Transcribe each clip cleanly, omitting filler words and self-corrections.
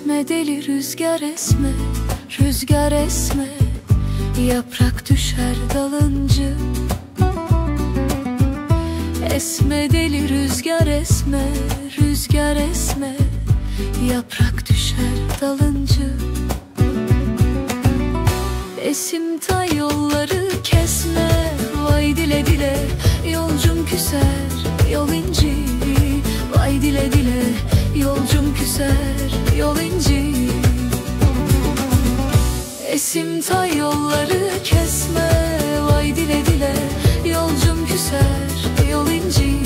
Esme deli rüzgar esme, rüzgar esme, yaprak düşer dalınca. Esme deli rüzgar esme, rüzgar esme, yaprak düşer dalınca. Esimta yolları kesme, vay dile dile, yolcum küser yol inci. Vay dile dile, yolcum küser yol inci. Esimta yolları kesme, vay dile dile, yolcum küser yol inci.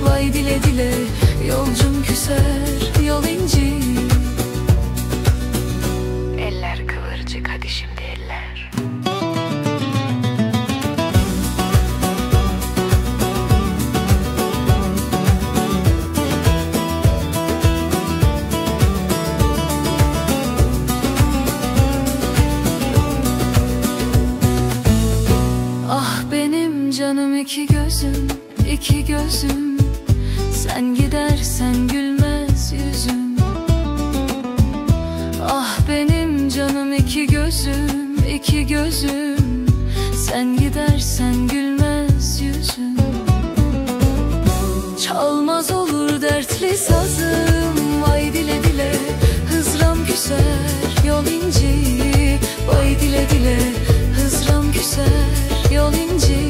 Vay dile dile, yolcum küser yol inci. Eller kıvırcık, hadi şimdi eller. Ah benim canım iki gözüm, iki gözüm, sen gidersen gülmez yüzüm. Ah benim canım iki gözüm, iki gözüm, sen gidersen gülmez yüzüm. Çalmaz olur dertli sazım, vay dile dile, hızram küser yol inci. Vay dile dile, hızram küser yol inci.